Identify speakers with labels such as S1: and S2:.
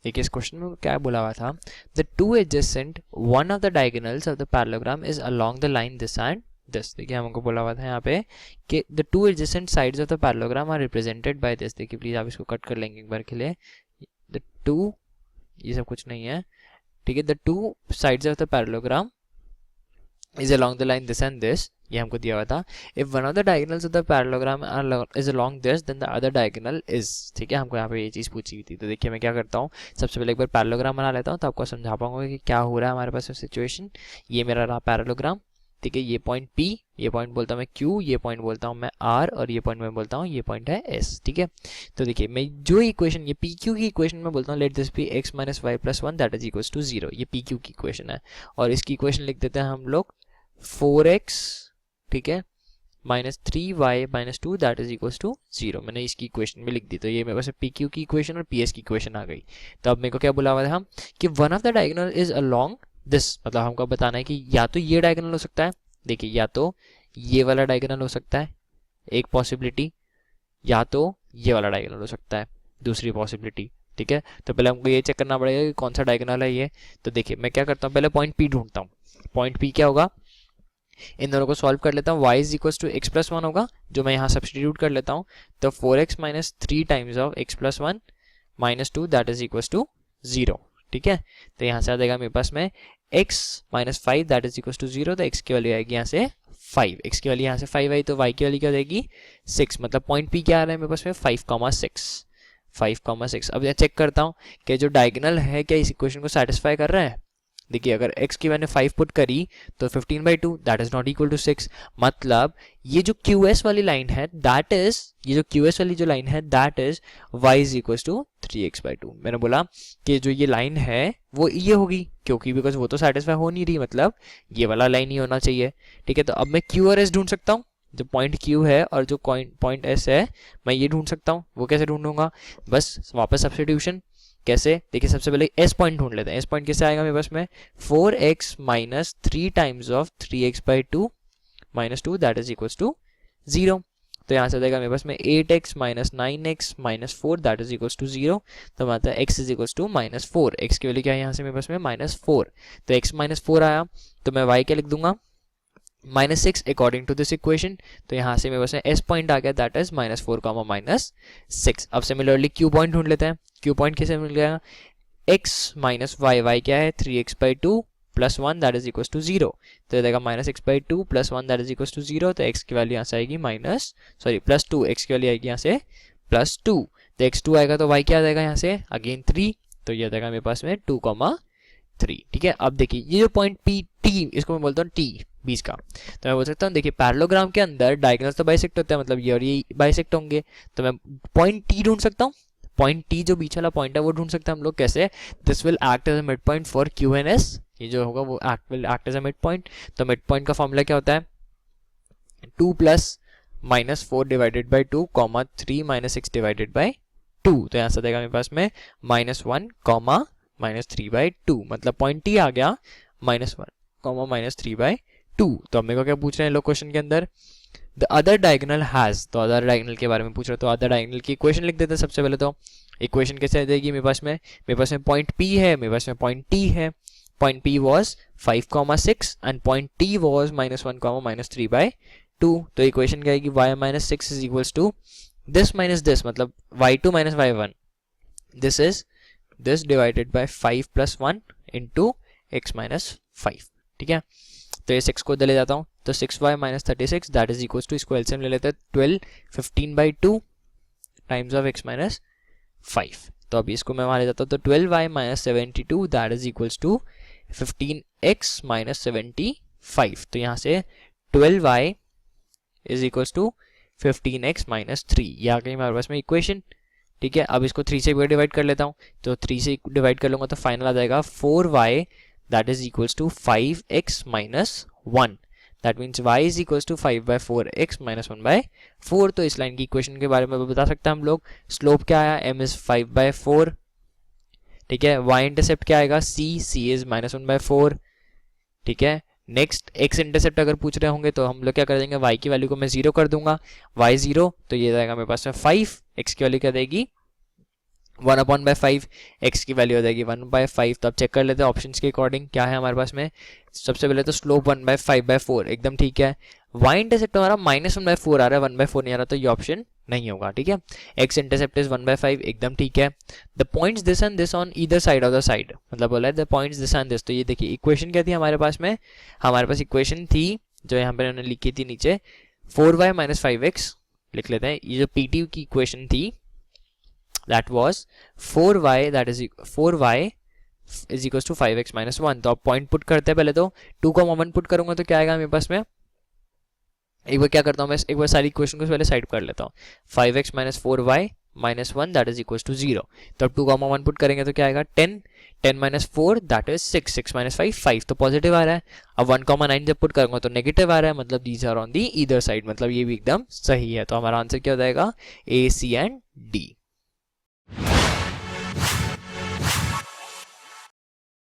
S1: देखिए इस क्वेश्चन में क्या बोला हुआ था, the two adjacent one of the diagonals of the parallelogram is along the line this and this. देखिए हमको बोला हुआ था यहाँ पे कि the two adjacent sides of the parallelogram are represented by this. देखिए प्लीज आप इसको कट कर लेंगे एक बार के लिए, द टू, ये सब कुछ नहीं है, ठीक है, the two sides of the parallelogram is along the line this and this, ये हमको दिया हुआ था। if one of the diagonals of the parallelogram is along this then the other diagonal is, ठीक है, हमको यहाँ पे ये चीज़ पूछी हुई थी। तो देखिए मैं क्या करता हूँ, सबसे पहले एक बार पैरेललोग्राम बना लेता हूँ तो आपको समझा पाऊंगा कि क्या हो रहा है हमारे पास सिचुएशन। ये मेरा रहा पैरेललोग्राम, ठीक है, ये पॉइंट P, ये पॉइंट बोलता हूँ मैं Q, ये पॉइंट बोलता हूँ मैं R, और ये पॉइंट मैं बोलता हूँ, ये पॉइंट है S, ठीक है। तो देखिए मैं जो इक्वेशन, ये PQ की इक्वेशन में बोलता हूँ let this be x minus y plus 1 that is equals to 0, ये PQ की इक्वेशन है। और इसकी इक्वेशन लिख देते हैं हम लोग 4x, ठीक है, minus 3y minus 2 that is equals to 0, मैंने इसकी इक्वेशन में लिख दी। तो ये मेरे पास PQ की इक्वेशन और PS की इक्वेशन आ गई। तो अब मेरे को क्या बोला हुआ था कि one of the diagonal is along this, मतलब हमको बताना है कि या तो ये डायगोनल हो सकता है, देखिए या तो ये वाला डायगोनल हो सकता है एक पॉसिबिलिटी, या तो ये वाला डायगोनल हो सकता है दूसरी पॉसिबिलिटी, ठीक है। तो पहले हमको ये चेक करना पड़ेगा कि कौन सा डायगोनल है ये। तो देखिए मैं क्या करता हूँ, पहले पॉइंट P ढूंढता हूँ। पॉइंट P क्या होगा, इन दोनों को सॉल्व कर लेता हूँ, y is equal to x plus 1 होगा, जो मैं यहाँ सब्सटीट्यूट कर लेता हूँ। तो 4x minus 3 times of x plus 1 minus 2 that is equal to 0, ठीक है। तो यहाँ से आ जाएगा मेरे पास में x minus 5 that is equal to 0, तो x की वैल्यू आएगी यहाँ से 5, x की वैल्यू यहाँ से 5 आई, तो y की वैल्यू क्या हो जाएगी 6, मतलब पॉइंट P क्या आ रहा है मेरे पास में 5,6। अब यहाँ चेक करता हूँ कि जो डायगोनल है क्या इस इक्वेशन को सेटिस्फाई कर रहा है। देखिए अगर x की मैंने 5 पुट करी तो 15/2 that is not equal to 6, मतलब ये जो QS वाली लाइन है दैट इज, ये जो QS वाली जो लाइन है that is y is equal to 3x/2। मैंने बोला कि जो ये लाइन है वो ये होगी, क्योंकि बिकॉज वो तो सेटिस्फाई हो नहीं रही, मतलब ये वाला लाइन ही होना चाहिए, ठीक है। तो अब मैं Q और S ढूंढ सकता हूँ, जो पॉइंट Q है और जो पॉइंट S है मैं ये ढूंढ सकता हूँ। वो कैसे ढूंढूंगा, बस वापस सब्स्टिट्यूशन, कैसे, देखिए सबसे पहले S पॉइंट ढूंढ लेते हैं। S पॉइंट कैसे आएगा मेरे पास में 4x minus 3 times of 3x/2 minus 2 that is equals to 0। तो यहाँ से देगा मेरे पास में 8x minus 9x minus 4 that is equals to 0। तो मतलब x is equals to minus 4, x की वैल्यू क्या है यहाँ से मेरे पास में -4, तो x माइनस 4 आया, तो मैं y क्या लिख दूंगा -6 अकॉर्डिंग टू दिस इक्वेशन। तो यहाँ से मेरे पास में S पॉइंट आ गया दैट इज -4 -6। अब सिमिलरली Q पॉइंट ढूंढ लेते हैं। Q पॉइंट कैसे मिल गया, x माइनस वाई, y क्या है 3x/2 plus 1 that is equals to 0, तो देगा -x/2 plus 1 that is equals to 0। तो x की वैल्यू यहाँ से आएगी +2, x की वैल्यू आएगी यहाँ से +2, तो x2 आएगा तो y क्या आ जाएगा यहाँ से अगेन 3, तो ये देगा मेरे पास में 2,3, ठीक है। अब देखिए ये जो पॉइंट P T, इसको मैं बोलता हूँ T बीच का, तो मैं बोल सकता हूँ देखिए पैरेललोग्राम के अंदर डायगोनल्स तो बाइसेक्ट होते हैं, मतलब ये और ये बाइसेक्ट होंगे, तो मैं पॉइंट T ढूंढ सकता हूँ। पॉइंट T जो बीच वाला पॉइंट है वो ढूंढ सकते हैं हम लोग, कैसे, this will act as a mid point for Q and S, ये जो होगा वो will act as a mid point. तो मिड पॉइंट का फॉर्मूला क्या होता है 2 plus -4 divided by 2 comma 3 minus 6 divided by 2। तो यहाँ से देगा मेरे पास में -1 कॉमा -3/2, मतलब पॉइंट T आ गया -1 कॉमा -3/2। तो अब मेरे को क्या पूछ रहे हैं लोग क्वेश्चन के अंदर, द अदर डायगोनल हैज, तो अदर डायगोनल के बारे में पूछ रहे हो, तो अदर डायगोनल की इक्वेशन लिख देते हैं सबसे पहले। तो इक्वेशन कैसे आ जाएगी मेरे पास में पॉइंट P है, मेरे पास में पॉइंट T है। Point P was 5,6 and point T was -1 -3/2। तो इक्वेशन क्या आएगी y minus 6 is equals to this minus this, मतलब y2 minus y1, this is this divided by 5 + 1 into x minus 5, ठीक है। तो ये 6 को इधर ले जाता हूँ, तो 6y minus 36 that is equals to, इसको एलसीएम ले लेते हैं 12 15/2 टाइम्स ऑफ x माइनस 5। तो अभी इसको मैं वहाँ ले जाता हूँ, तो 12y minus 72 that is equals to 15x minus 75। तो यहाँ से 12y is equals to 15x minus 3, ये आ गई हमारे पास में इक्वेशन, ठीक है। अब इसको 3 से डिवाइड कर लेता हूँ, तो 3 से डिवाइड कर लूँगा तो फाइनल आ जाएगा 4y that is equals to 5x minus 1, that means y is equals to 5/4x minus 1/4। तो इस लाइन की इक्वेशन के बारे में बता सकते हैं हम लोग। स्लोप क्या आया, m is 5/4, ठीक है। y इंटरसेप्ट क्या आएगा c is -1/4, ठीक है। नेक्स्ट x इंटरसेप्ट अगर पूछ रहे होंगे तो हम लोग क्या कर देंगे, y की वैल्यू को मैं 0 कर दूंगा, y 0, तो ये जाएगा मेरे पास में 5, x की वैल्यू क्या देगी 1/5 x की वैल्यू हो जाएगी 1/5। तो अब चेक कर लेते हैं ऑप्शंस के अकॉर्डिंग क्या है हमारे पास में। सबसे पहले तो स्लोप 1/5/4 एकदम ठीक है। y इंटरसेप्ट हमारा -1/4 आ रहा है, 1/4 नहीं आ रहा, तो ये ऑप्शन नहीं होगा, ठीक है। x इंटरसेप्ट इज 1/5 एकदम ठीक है। The points this and this on either side of the side, मतलब बोला है the points this and this. तो ये देखिए इक्वेशन क्या थी हमारे पास में, हमारे पास इक्वेशन थी जो यहाँ पे उन्होंने लिखी थी नीचे 4y - 5x लिख लेते हैं। ये जो पीटी की इक्वेशन थी that was 4y is equals to 5x - 1। तो अब पॉइंट पुट करते हैं, पहले तो 2,1 पुट करूंगा तो क्या आएगा मेरे पास में। एक बार क्या करता हूँ मैं, एक बार सारी इक्वेशन को पहले साइड कर लेता हूँ। 5x - 4y - 1 that is equal to 0। तो अब 2,1 पुट करेंगे तो क्या आएगा 10 - 4 दैट इज 6 6 - 5 5, तो पॉजिटिव आ रहा है। अब 1,9 जब पुट करूंगा तो नेगेटिव आ रहा है, मतलब these are on the either side, मतलब ये भी एकदम सही है। तो हमारा आंसर क्या हो जाएगा A, C एंड D।